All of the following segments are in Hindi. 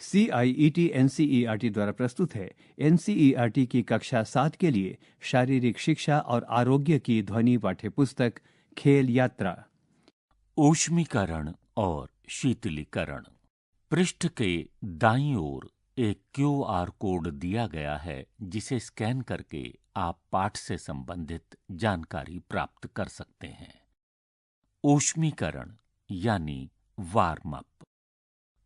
CIET NCERT द्वारा प्रस्तुत है। NCERT की कक्षा 7 के लिए शारीरिक शिक्षा और आरोग्य की ध्वनि पाठ्यपुस्तक खेल यात्रा। ऊष्मीकरण और शीतलीकरण। पृष्ठ के दाईं ओर एक QR कोड दिया गया है जिसे स्कैन करके आप पाठ से संबंधित जानकारी प्राप्त कर सकते हैं। ऊष्मीकरण यानी वार्म अप।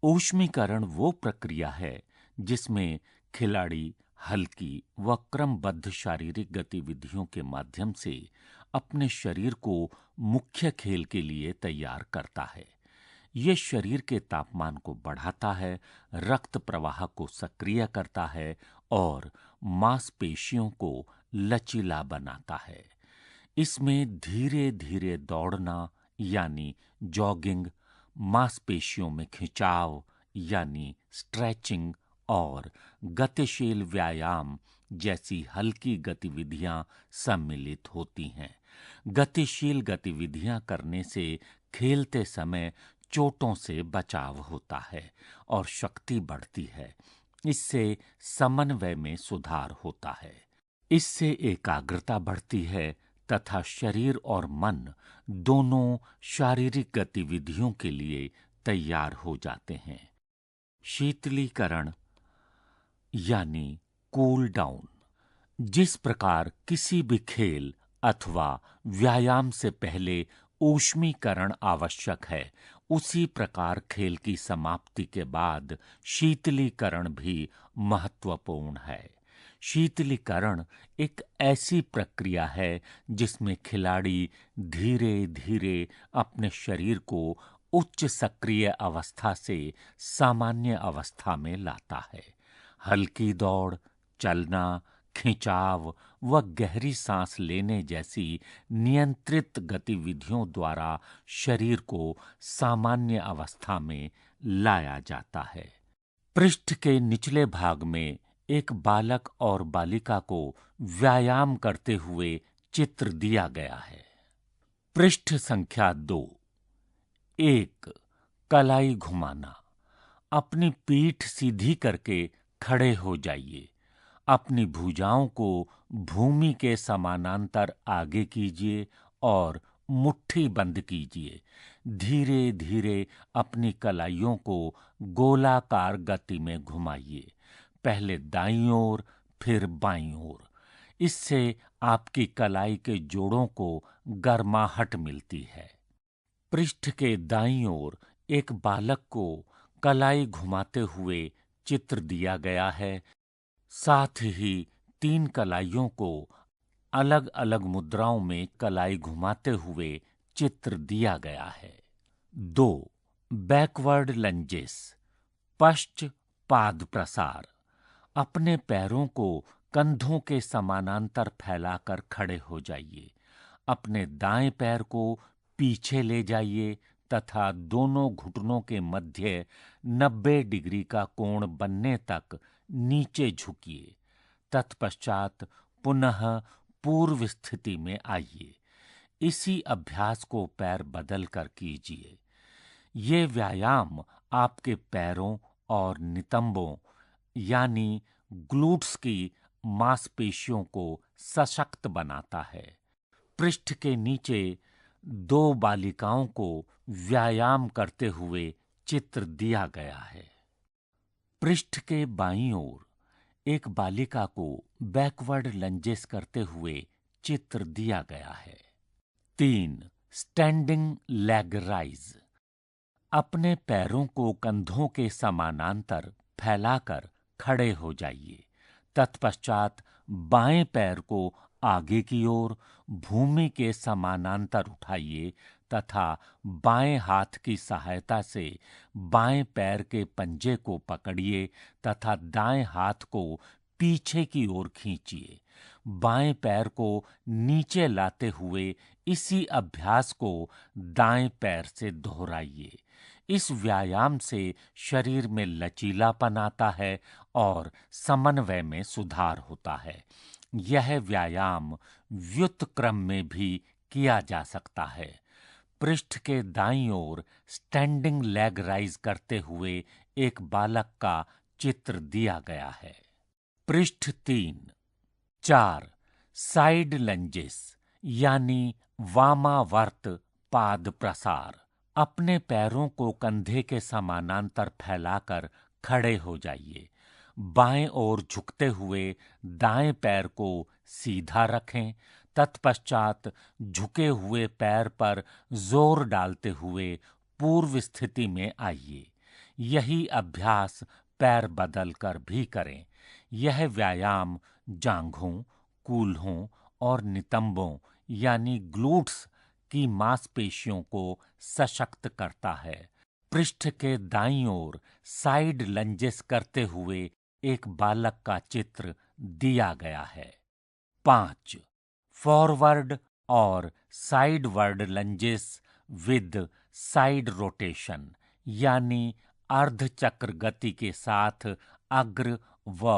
ऊष्मीकरण वो प्रक्रिया है जिसमें खिलाड़ी हल्की व क्रमबद्ध शारीरिक गतिविधियों के माध्यम से अपने शरीर को मुख्य खेल के लिए तैयार करता है। ये शरीर के तापमान को बढ़ाता है, रक्त प्रवाह को सक्रिय करता है और मांसपेशियों को लचीला बनाता है। इसमें धीरे धीरे दौड़ना यानी जॉगिंग, मांसपेशियों में खिंचाव यानी स्ट्रेचिंग और गतिशील व्यायाम जैसी हल्की गतिविधियां सम्मिलित होती हैं। गतिशील गतिविधियां करने से खेलते समय चोटों से बचाव होता है और शक्ति बढ़ती है। इससे समन्वय में सुधार होता है। इससे एकाग्रता बढ़ती है तथा शरीर और मन दोनों शारीरिक गतिविधियों के लिए तैयार हो जाते हैं। शीतलीकरण यानी कूल डाउन। जिस प्रकार किसी भी खेल अथवा व्यायाम से पहले ऊष्मीकरण आवश्यक है, उसी प्रकार खेल की समाप्ति के बाद शीतलीकरण भी महत्वपूर्ण है। शीतलीकरण एक ऐसी प्रक्रिया है जिसमें खिलाड़ी धीरे धीरे अपने शरीर को उच्च सक्रिय अवस्था से सामान्य अवस्था में लाता है। हल्की दौड़, चलना, खिंचाव व गहरी सांस लेने जैसी नियंत्रित गतिविधियों द्वारा शरीर को सामान्य अवस्था में लाया जाता है। पृष्ठ के निचले भाग में एक बालक और बालिका को व्यायाम करते हुए चित्र दिया गया है। पृष्ठ संख्या 2। 1. कलाई घुमाना। अपनी पीठ सीधी करके खड़े हो जाइए। अपनी भुजाओं को भूमि के समानांतर आगे कीजिए और मुट्ठी बंद कीजिए। धीरे धीरे अपनी कलाइयों को गोलाकार गति में घुमाइए, पहले दाईं ओर फिर बाईं ओर। इससे आपकी कलाई के जोड़ों को गर्माहट मिलती है। पृष्ठ के दाईं ओर एक बालक को कलाई घुमाते हुए चित्र दिया गया है। साथ ही 3 कलाइयों को अलग अलग मुद्राओं में कलाई घुमाते हुए चित्र दिया गया है। 2. Backward lunges. पश्च पाद प्रसार। अपने पैरों को कंधों के समानांतर फैलाकर खड़े हो जाइए। अपने दाएं पैर को पीछे ले जाइए तथा दोनों घुटनों के मध्य 90 डिग्री का कोण बनने तक नीचे झुकिए। तत्पश्चात पुनः पूर्व स्थिति में आइए। इसी अभ्यास को पैर बदल कर कीजिए। ये व्यायाम आपके पैरों और नितंबों यानी ग्लूट्स की मांसपेशियों को सशक्त बनाता है। पृष्ठ के नीचे 2 बालिकाओं को व्यायाम करते हुए चित्र दिया गया है। पृष्ठ के बाईं ओर एक बालिका को बैकवर्ड लंजेस करते हुए चित्र दिया गया है। 3. Standing leg rise. अपने पैरों को कंधों के समानांतर फैलाकर खड़े हो जाइए। तत्पश्चात बाएं पैर को आगे की ओर भूमि के समानांतर उठाइए तथा बाएं हाथ की सहायता से बाएं पैर के पंजे को पकड़िए तथा दाएं हाथ को पीछे की ओर खींचिए। बाएं पैर को नीचे लाते हुए इसी अभ्यास को दाएं पैर से दोहराइए। इस व्यायाम से शरीर में लचीलापन आता है और समन्वय में सुधार होता है। यह व्यायाम व्युत्क्रम में भी किया जा सकता है। पृष्ठ के दाईं ओर स्टैंडिंग लेग राइज करते हुए एक बालक का चित्र दिया गया है। पृष्ठ 3। 4 साइड लंजेस यानी वामावर्त पाद प्रसार। अपने पैरों को कंधे के समानांतर फैलाकर खड़े हो जाइए। बाएं ओर झुकते हुए दाएं पैर को सीधा रखें। तत्पश्चात झुके हुए पैर पर जोर डालते हुए पूर्व स्थिति में आइए। यही अभ्यास पैर बदलकर भी करें। यह व्यायाम जांघों, कूल्हों और नितंबों यानी ग्लूट्स की मांसपेशियों को सशक्त करता है। पृष्ठ के दाईं ओर साइड लंजेस करते हुए एक बालक का चित्र दिया गया है। 5 फॉरवर्ड और sideward lunges with side rotation यानी अर्धचक्र गति के साथ अग्र व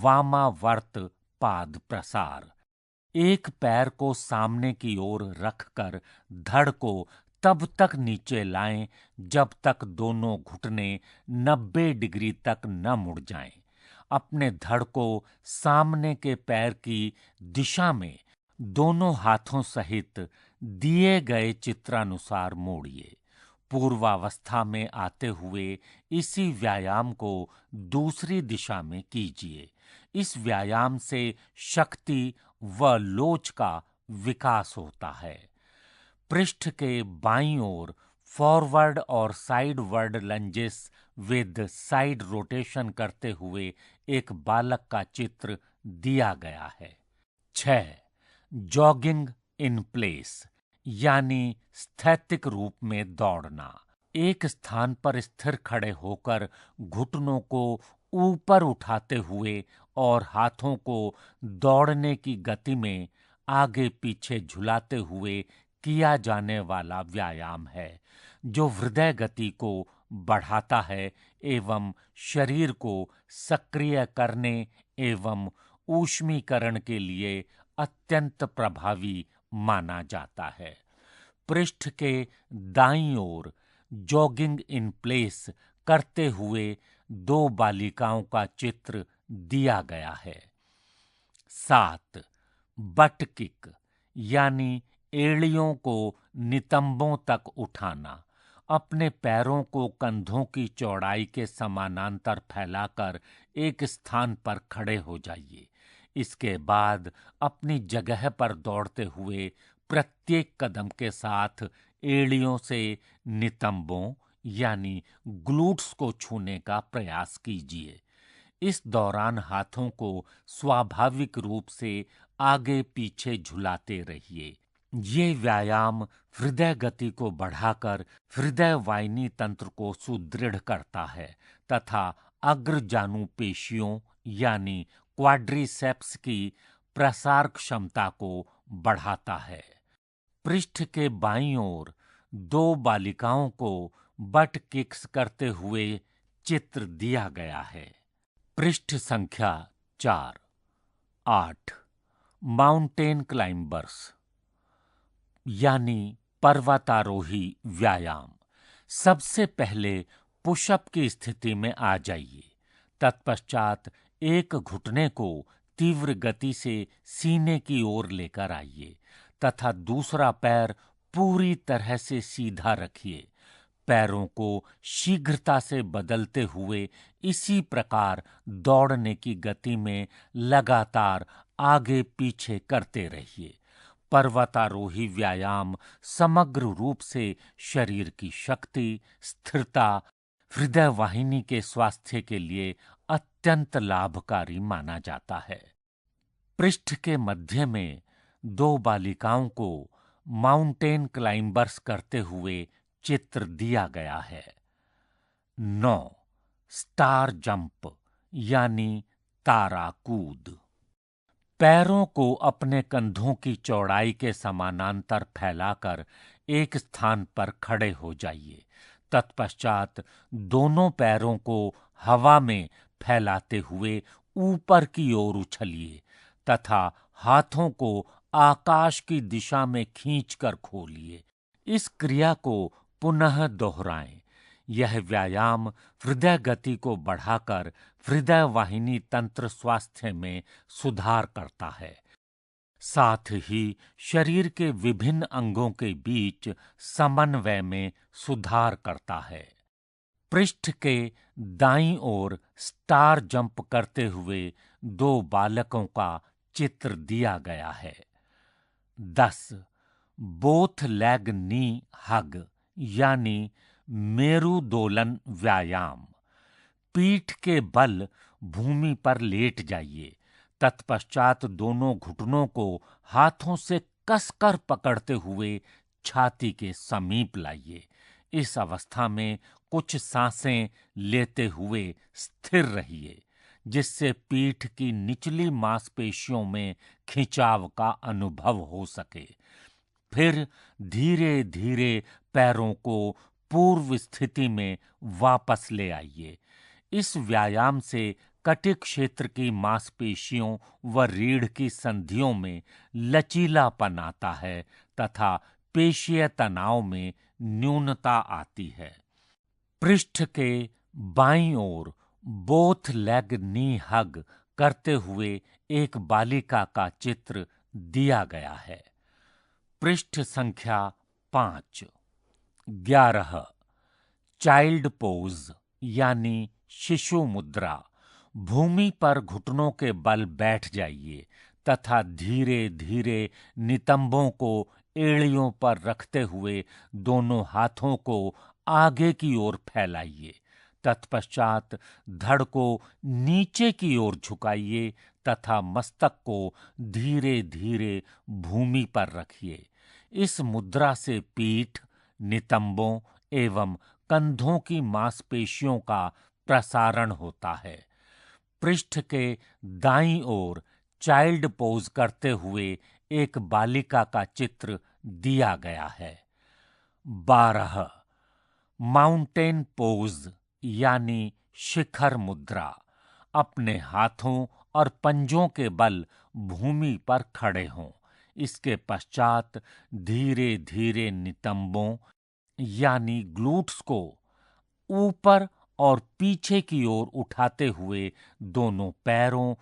वामावर्त पाद प्रसार। एक पैर को सामने की ओर रखकर धड़ को तब तक नीचे लाएं जब तक दोनों घुटने 90 डिग्री तक न मुड़ जाएं। अपने धड़ को सामने के पैर की दिशा में दोनों हाथों सहित दिए गए चित्रानुसार मोड़िए। पूर्वावस्था में आते हुए इसी व्यायाम को दूसरी दिशा में कीजिए। इस व्यायाम से शक्ति व लोच का विकास होता है। पृष्ठ के बाईं ओर फॉरवर्ड और sideward lunges with side rotation करते हुए एक बालक का चित्र दिया गया है। 6 जॉगिंग इन प्लेस यानी स्थैतिक रूप में दौड़ना। एक स्थान पर स्थिर खड़े होकर घुटनों को ऊपर उठाते हुए और हाथों को दौड़ने की गति में आगे पीछे झुलाते हुए किया जाने वाला व्यायाम है, जो हृदय गति को बढ़ाता है एवं शरीर को सक्रिय करने एवं ऊष्मीकरण के लिए अत्यंत प्रभावी माना जाता है। पृष्ठ के दाईं ओर जॉगिंग इन प्लेस करते हुए 2 बालिकाओं का चित्र दिया गया है। 7 बट किक यानी एड़ियों को नितंबों तक उठाना। अपने पैरों को कंधों की चौड़ाई के समानांतर फैलाकर एक स्थान पर खड़े हो जाइए। इसके बाद अपनी जगह पर दौड़ते हुए प्रत्येक कदम के साथ एड़ियों से नितंबों यानी ग्लूट्स को छूने का प्रयास कीजिए। इस दौरान हाथों को स्वाभाविक रूप से आगे पीछे झुलाते रहिए। ये व्यायाम हृदय गति को बढ़ाकर हृदय वाहिनी तंत्र को सुदृढ़ करता है तथा अग्रजानु पेशियों यानी क्वाड्रिसेप्स की प्रसार क्षमता को बढ़ाता है। पृष्ठ के बाईं ओर 2 बालिकाओं को बट किक्स करते हुए चित्र दिया गया है। पृष्ठ संख्या 4। 8 माउंटेन क्लाइंबर्स यानी पर्वतारोही व्यायाम। सबसे पहले पुशअप की स्थिति में आ जाइए। तत्पश्चात एक घुटने को तीव्र गति से सीने की ओर लेकर आइए तथा दूसरा पैर पूरी तरह से सीधा रखिए। पैरों को शीघ्रता से बदलते हुए इसी प्रकार दौड़ने की गति में लगातार आगे पीछे करते रहिए। पर्वतारोही व्यायाम समग्र रूप से शरीर की शक्ति, स्थिरता, हृदय वाहिनी के स्वास्थ्य के लिए अत्यंत लाभकारी माना जाता है। पृष्ठ के मध्य में 2 बालिकाओं को माउंटेन क्लाइंबर्स करते हुए चित्र दिया गया है। 9 स्टार जंप यानी तारा कूद। पैरों को अपने कंधों की चौड़ाई के समानांतर फैलाकर एक स्थान पर खड़े हो जाइए। तत्पश्चात दोनों पैरों को हवा में फैलाते हुए ऊपर की ओर उछलिए तथा हाथों को आकाश की दिशा में खींचकर खोलिए। इस क्रिया को पुनः दोहराएं। यह व्यायाम हृदय गति को बढ़ाकर हृदय वाहिनी तंत्र स्वास्थ्य में सुधार करता है। साथ ही शरीर के विभिन्न अंगों के बीच समन्वय में सुधार करता है। पृष्ठ के दाईं ओर स्टार जंप करते हुए 2 बालकों का चित्र दिया गया है। 10. बोथ लेग नी हग यानी मेरुदोलन व्यायाम। पीठ के बल भूमि पर लेट जाइए। तत्पश्चात दोनों घुटनों को हाथों से कसकर पकड़ते हुए छाती के समीप लाइए। इस अवस्था में कुछ सांसें लेते हुए स्थिर रहिए, जिससे पीठ की निचली मांसपेशियों में खिंचाव का अनुभव हो सके। फिर धीरे धीरे पैरों को पूर्व स्थिति में वापस ले आइए। इस व्यायाम से कटी क्षेत्र की मांसपेशियों व रीढ़ की संधियों में लचीलापन आता है तथा पेशीय तनाव में न्यूनता आती है। पृष्ठ के बाईं ओर बोथ लेग नी हग करते हुए एक बालिका का चित्र दिया गया है। पृष्ठ संख्या 5। 11. चाइल्ड पोज यानी शिशु मुद्रा। भूमि पर घुटनों के बल बैठ जाइए तथा धीरे धीरे नितंबों को एड़ियों पर रखते हुए दोनों हाथों को आगे की ओर फैलाइए। तत्पश्चात धड़ को नीचे की ओर झुकाइए तथा मस्तक को धीरे धीरे भूमि पर रखिए। इस मुद्रा से पीठ, नितंबों एवं कंधों की मांसपेशियों का प्रसारण होता है। पृष्ठ के दाईं ओर चाइल्ड पोज करते हुए एक बालिका का चित्र दिया गया है। 12. माउंटेन पोज यानी शिखर मुद्रा। अपने हाथों और पंजों के बल भूमि पर खड़े हों। इसके पश्चात धीरे धीरे नितंबों यानी ग्लूट्स को ऊपर और पीछे की ओर उठाते हुए दोनों पैरों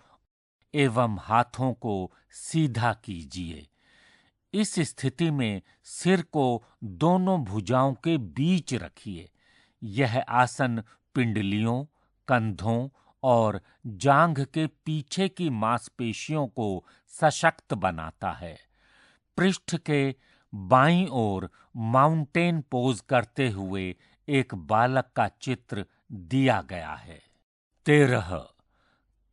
एवं हाथों को सीधा कीजिए। इस स्थिति में सिर को दोनों भुजाओं के बीच रखिए। यह आसन पिंडलियों, कंधों और जांघ के पीछे की मांसपेशियों को सशक्त बनाता है। पृष्ठ के बाईं ओर माउंटेन पोज करते हुए एक बालक का चित्र दिया गया है। 13.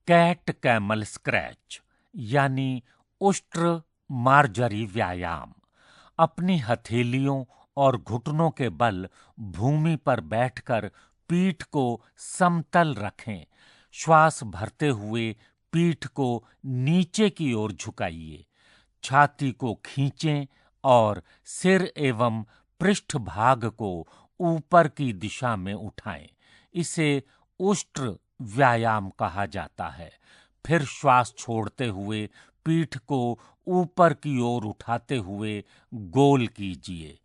कैट कैमल स्क्रैच यानी उष्ट्र मार्जरी व्यायाम। अपनी हथेलियों और घुटनों के बल भूमि पर बैठकर पीठ को समतल रखें। श्वास भरते हुए पीठ को नीचे की ओर झुकाइए। छाती को खींचें और सिर एवं पृष्ठभाग को ऊपर की दिशा में उठाएं। इसे उष्ट्र व्यायाम कहा जाता है। फिर श्वास छोड़ते हुए पीठ को ऊपर की ओर उठाते हुए गोल कीजिए।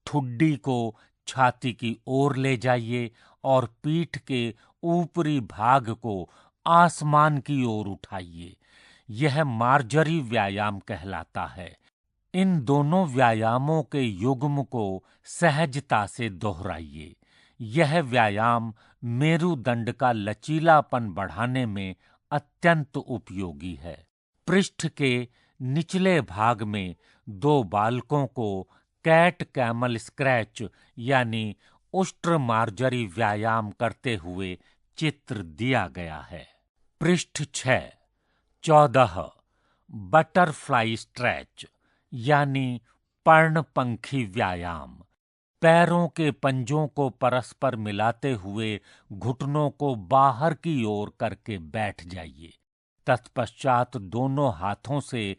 ठुड्डी को छाती की ओर ले जाइए और पीठ के ऊपरी भाग को आसमान की ओर उठाइए। यह मार्जरी व्यायाम कहलाता है। इन दोनों व्यायामों के युग्म को सहजता से दोहराइए। यह व्यायाम मेरुदंड का लचीलापन बढ़ाने में अत्यंत उपयोगी है। पृष्ठ के निचले भाग में 2 बालकों को कैट कैमल स्क्रैच यानी उष्ट्र मार्जरी व्यायाम करते हुए चित्र दिया गया है। पृष्ठ 6। 14. बटरफ्लाई स्ट्रेच यानी पर्णपंखी व्यायाम। पैरों के पंजों को परस्पर मिलाते हुए घुटनों को बाहर की ओर करके बैठ जाइए। तत्पश्चात दोनों हाथों से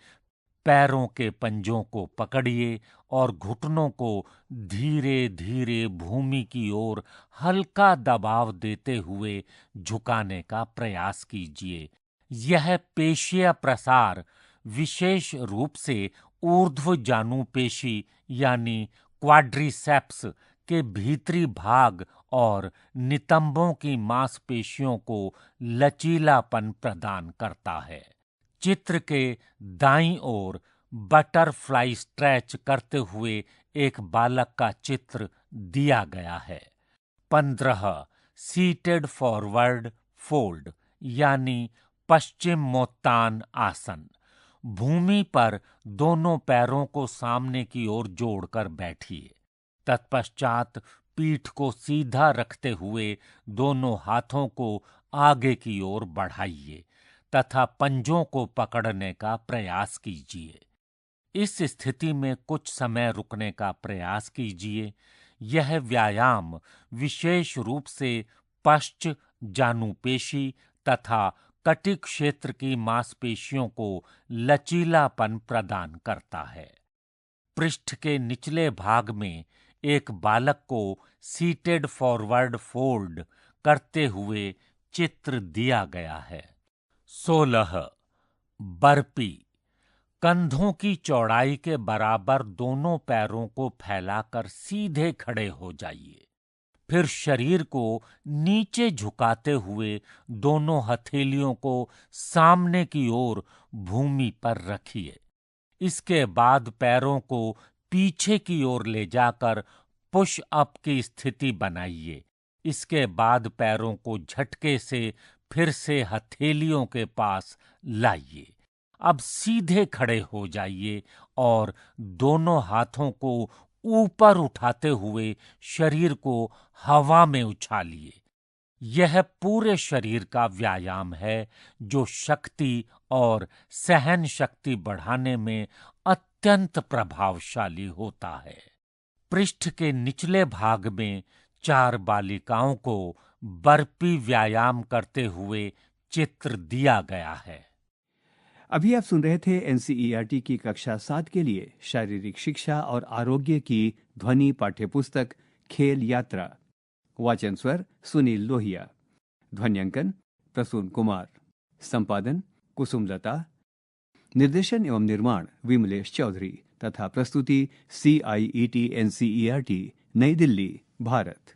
पैरों के पंजों को पकड़िए और घुटनों को धीरे धीरे भूमि की ओर हल्का दबाव देते हुए झुकाने का प्रयास कीजिए। यह पेशीय प्रसार विशेष रूप से ऊर्ध्व जानु पेशी यानी क्वाड्रिसेप्स के भीतरी भाग और नितंबों की मांसपेशियों को लचीलापन प्रदान करता है। चित्र के दाईं ओर बटरफ्लाई स्ट्रेच करते हुए एक बालक का चित्र दिया गया है। 15 सीटेड फॉरवर्ड फोल्ड यानी पश्चिमोत्तान आसन। भूमि पर दोनों पैरों को सामने की ओर जोड़कर बैठिए। तत्पश्चात पीठ को सीधा रखते हुए दोनों हाथों को आगे की ओर बढ़ाइए तथा पंजों को पकड़ने का प्रयास कीजिए। इस स्थिति में कुछ समय रुकने का प्रयास कीजिए। यह व्यायाम विशेष रूप से पश्च जानुपेशी तथा कटी क्षेत्र की मांसपेशियों को लचीलापन प्रदान करता है। पृष्ठ के निचले भाग में एक बालक को सीटेड फॉरवर्ड फोल्ड करते हुए चित्र दिया गया है। 16 बर्पी। कंधों की चौड़ाई के बराबर दोनों पैरों को फैलाकर सीधे खड़े हो जाइए। फिर शरीर को नीचे झुकाते हुए दोनों हथेलियों को सामने की ओर भूमि पर रखिए। इसके बाद पैरों को पीछे की ओर ले जाकर पुश अप की स्थिति बनाइए। इसके बाद पैरों को झटके से फिर से हथेलियों के पास लाइए। अब सीधे खड़े हो जाइए और दोनों हाथों को ऊपर उठाते हुए शरीर को हवा में उछालिए। यह पूरे शरीर का व्यायाम है जो शक्ति और सहन शक्ति बढ़ाने में अत्यंत प्रभावशाली होता है। पृष्ठ के निचले भाग में 4 बालिकाओं को बर्पी व्यायाम करते हुए चित्र दिया गया है। अभी आप सुन रहे थे एनसीईआरटी की कक्षा 7 के लिए शारीरिक शिक्षा और आरोग्य की ध्वनि पाठ्यपुस्तक खेल यात्रा। वाचन स्वर सुनील लोहिया। ध्वन्यांकन प्रसून कुमार। संपादन कुसुमलता। निर्देशन एवं निर्माण विमलेश चौधरी तथा प्रस्तुति CIET NCERT नई दिल्ली भारत।